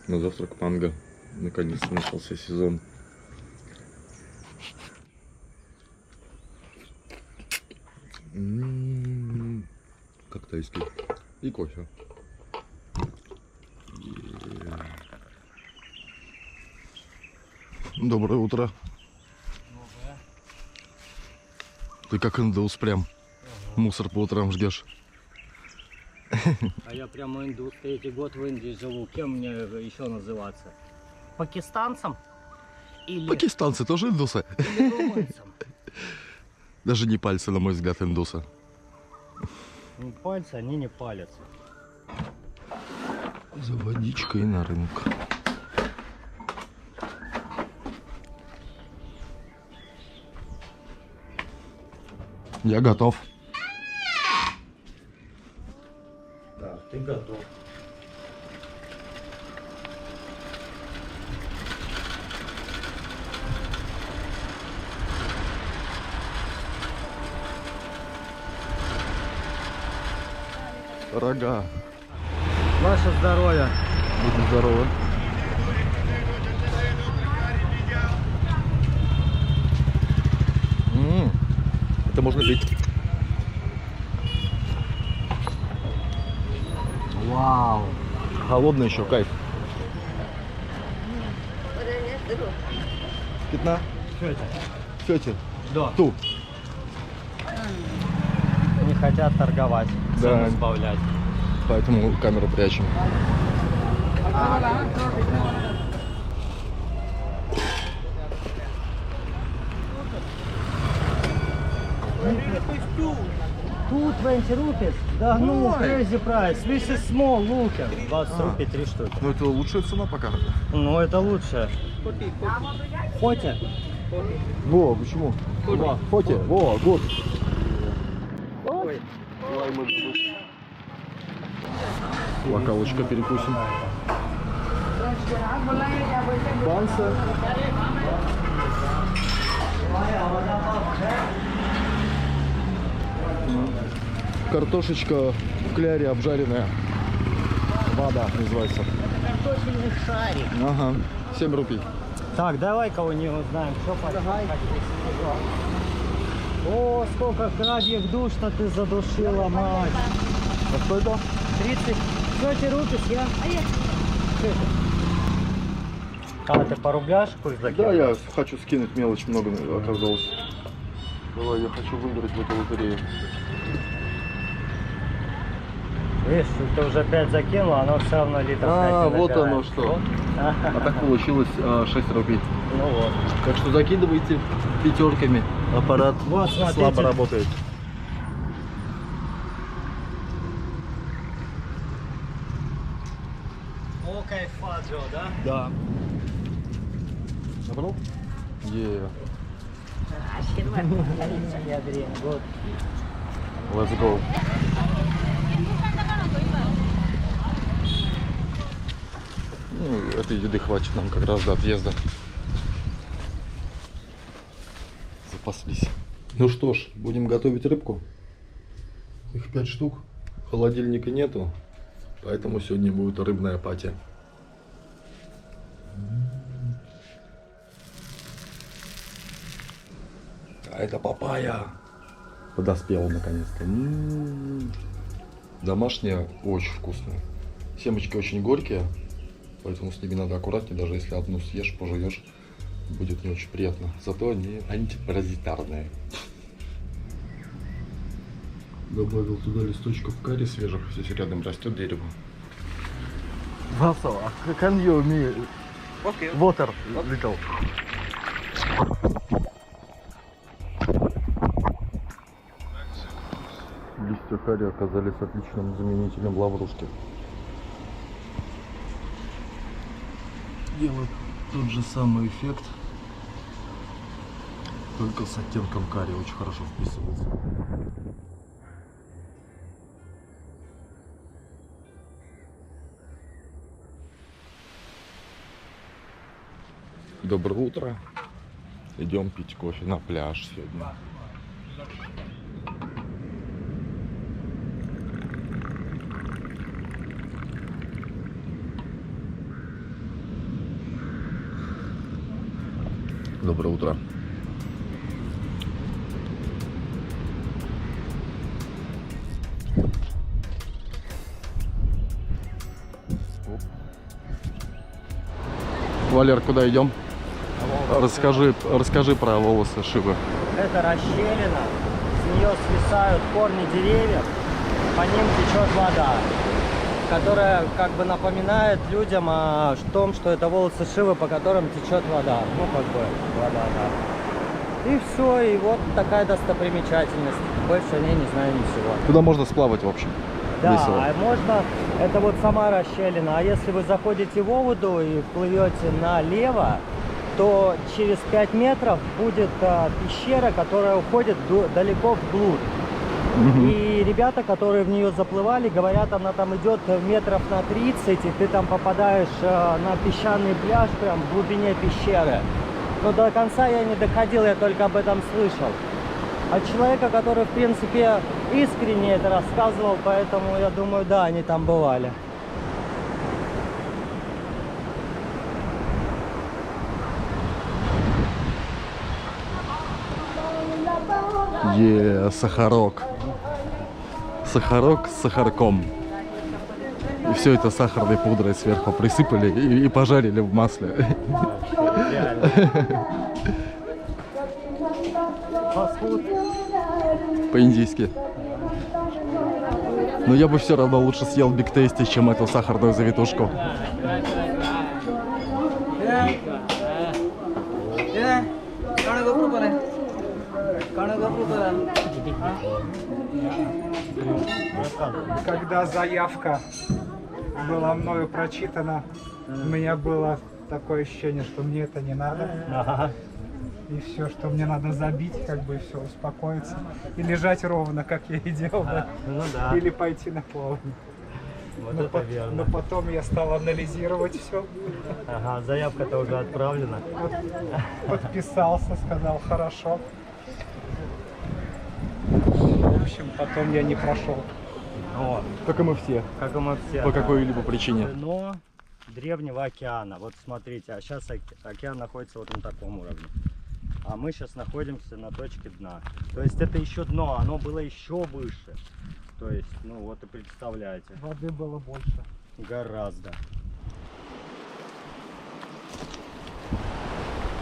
На завтрак манго. Наконец-то начался сезон. Как тайский. И кофе. Доброе утро. Ты как индус прям. Мусор по утрам ждешь. А я прямо индус. Третий год в Индии живу. Кем мне еще называться? Пакистанцем? Или Пакистанцы тоже индусы? румынцем? Даже не пальцы, на мой взгляд, индуса. Не пальцы, они не палятся. За водичкой на рынок. Я готов. Да, ты готов. Рога. Ваше здоровье. Будем здоровы. Это можно пить. Вау. Холодно еще, кайф. Китна? Тетя. Тетя. Да. Ту. Не хотят торговать, Да. цену сбавлять. Поэтому камеру прячем. Тут 20 rupees. Да ну, crazy price. This is small, look. 20 рупий 3 штуки. Ну это лучшая цена пока. Ну это лучше. Хотя? Во, почему? Фоте, во, год. Локалочка перекусим. Банса. Картошечка в кляре обжаренная. Вода называется. Картофельный шарик. Ага. 7 рупий. Так, давай кого-нибудь узнаем. Что О, сколько крабьих душ-то ты задушила, мать. А что это? 30. 30 рупий, я. А ты по рубляшку курс закинул? Да, я хочу скинуть, мелочь много оказалось. Давай, я хочу выиграть в эту лотерею. Видишь, ты уже 5 закинул, оно все равно литров 5 А, не вот набирает. оно что. Вот. А так получилось 6 рупий. Ну вот. Так что закидывайте пятерками. Аппарат Вот, смотрите. слабо работает. О, кайфа, Джо, да? Да. Набрал? Вот. Let's go. Ну, этой еды хватит нам как раз до отъезда. Запаслись. Ну что ж, будем готовить рыбку. Их 5 штук. Холодильника нету, поэтому сегодня будет рыбная пати. А это папайя. Подоспела наконец-то. Домашняя, очень вкусная. Семечки очень горькие, поэтому с ними надо аккуратнее. Даже если одну съешь, пожуешь, будет не очень приятно. Зато они антипаразитарные. Добавил туда листочков карри свежих. Здесь рядом растет дерево. Васо, can you me water little? Листья карри оказались отличным заменителем лаврушки. Делают тот же самый эффект, только с оттенком карри. Очень хорошо вписывается. Доброе утро. Идем пить кофе на пляж сегодня. Доброе утро. Валер, куда идем? Расскажи про волосы Шивы. Это расщелина, с нее свисают корни деревьев, по ним течет вода, которая как бы напоминает людям о том, что это волосы Шивы, по которым течет вода. Ну, как бы вода, да. И все, и вот такая достопримечательность. Больше о ней не знаю ничего. Туда можно сплавать, в общем. Да, Весело. а можно, это вот сама расщелина. А если вы заходите в воду и плывете налево, то через 5 метров будет пещера, которая уходит далеко вглубь. И ребята, которые в нее заплывали, говорят, она там идет метров на 30, и ты там попадаешь на песчаный пляж прям в глубине пещеры. Но до конца я не доходил, я только об этом слышал. От человека, который, в принципе, искренне это рассказывал, поэтому я думаю, да, они там бывали. Сахарок. Сахарок с сахарком. И все это сахарной пудрой сверху присыпали и пожарили в масле. Фастфуд. По-индийски. Но я бы все равно лучше съел Биг Тейсти, чем эту сахарную завитушку. Когда заявка была мною прочитана, у меня было такое ощущение, что мне это не надо. Ага. И все, что мне надо забить, как бы все, успокоиться. И лежать ровно, как я и делал, да? Ну да. Или пойти на плавание. Вот Но, это верно. но потом я стал анализировать все. Ага, заявка-то уже отправлена. Подписался, сказал хорошо. В общем, потом я не прошел. Вот. Как и мы все. Как и мы все. По какой-либо причине. Дно древнего океана. Вот смотрите, а сейчас океан находится вот на таком уровне. А мы сейчас находимся на точке дна. То есть это еще дно, оно было еще выше. То есть, ну вот и представляете. Воды было больше. Гораздо.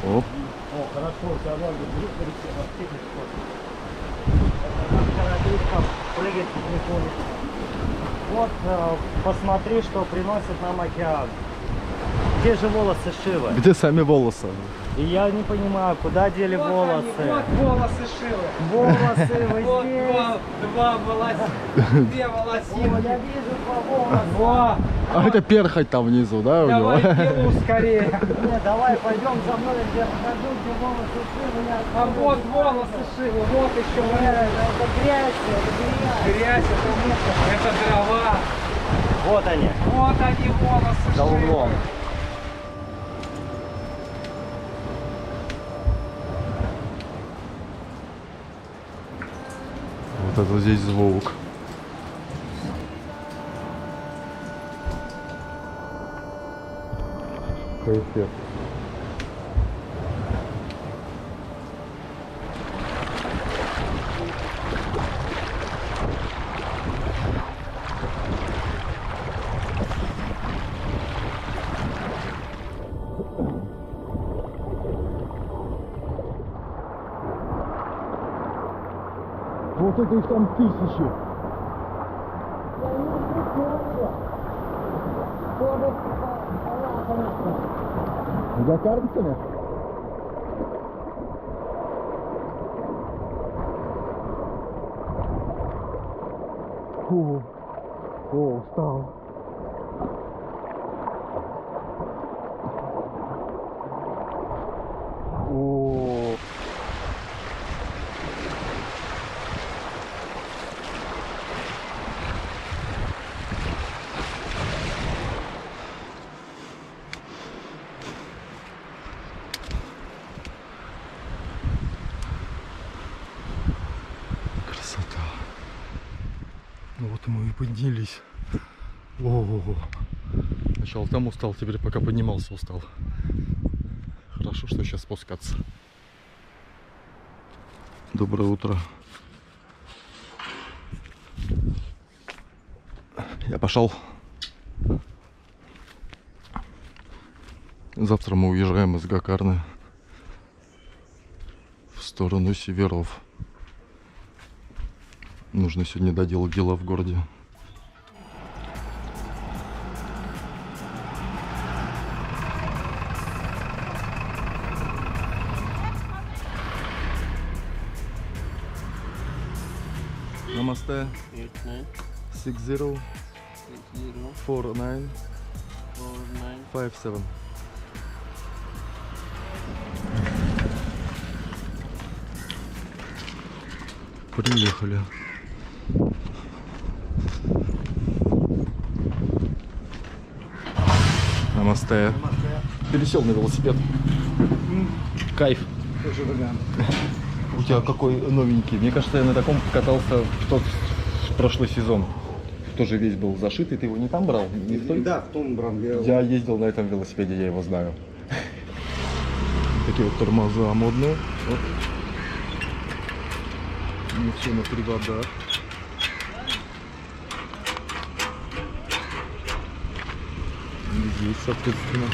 Оп. О, хорошо, у тебя ноги прыгать не ходит. Вот, посмотри, что приносит нам океан. Где же волосы Шивы? Где сами волосы? И я не понимаю, куда дели волосы. Вот волосы Шивы. Волосы, вы Вот здесь. два волосины. Две О, волосинки. я вижу два волоса. Во! А это перхоть там внизу, да, у Давай него? делу скорее. Нет, давай пойдем за мной, я покажу, где волосы Шивы. А вот волосы Шивы, вот еще Это грязь, это грязь. грязь, это дрова. Вот они. Вот они волосы За Шивы. углом. Вот это здесь звук. Какой эффект. Вот это их там тысячи. За картицами? Фу. О, устал. О. Красота. Ну вот и мы и поднялись. О-о-о. Сначала там устал, теперь пока поднимался устал. Хорошо, что сейчас спускаться. Доброе утро. Я пошел. Завтра мы уезжаем из Гакарны в сторону Северов. Нужно сегодня доделать дела в городе. Намасте. 60 49 57. Приехали. Намасте. Пересел на велосипед. Кайф. У тебя какой новенький? Мне кажется, я на таком катался в прошлый сезон. Тоже весь был зашитый. Ты его не там брал? Не в той? Да, в том брал. Я ездил на этом велосипеде, я его знаю. Такие вот тормоза модные. Вот. Не все на приводах. Здесь, соответственно,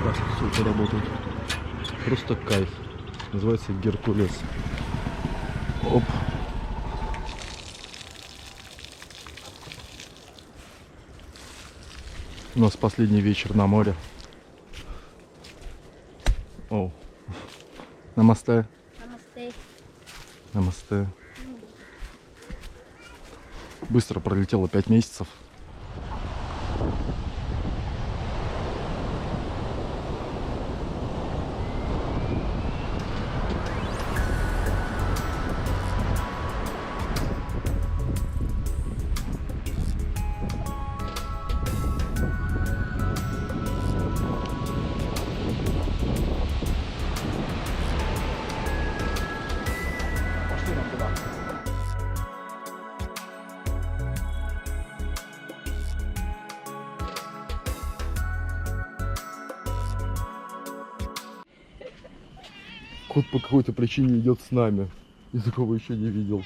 как все это работает. Просто кайф. Называется Геркулес. Оп. У нас последний вечер на море. О. Намасте. Намасте. Намасте. Быстро пролетело 5 месяцев. Пошли нам туда. Кот по какой-то причине идет с нами. Я такого еще не видел.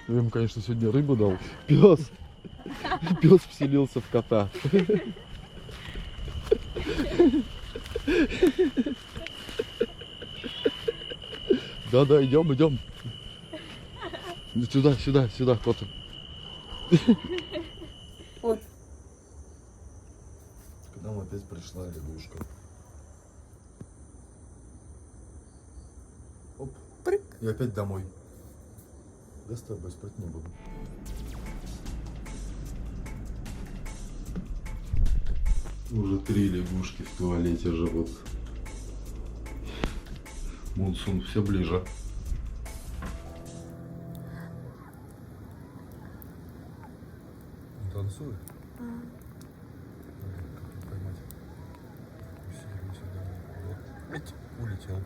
Я ему, конечно, сегодня рыбу дал. Пес. Пес вселился в кота. Да, идем, идем. Сюда, кот. Вот. К нам опять пришла лягушка. Оп. Прыг. И опять домой. Да с тобой спать не буду. Уже 3 лягушки в туалете живут. Монсун все ближе. Он танцует? Как его поймать? Усилие сюда. Вот. Улетел.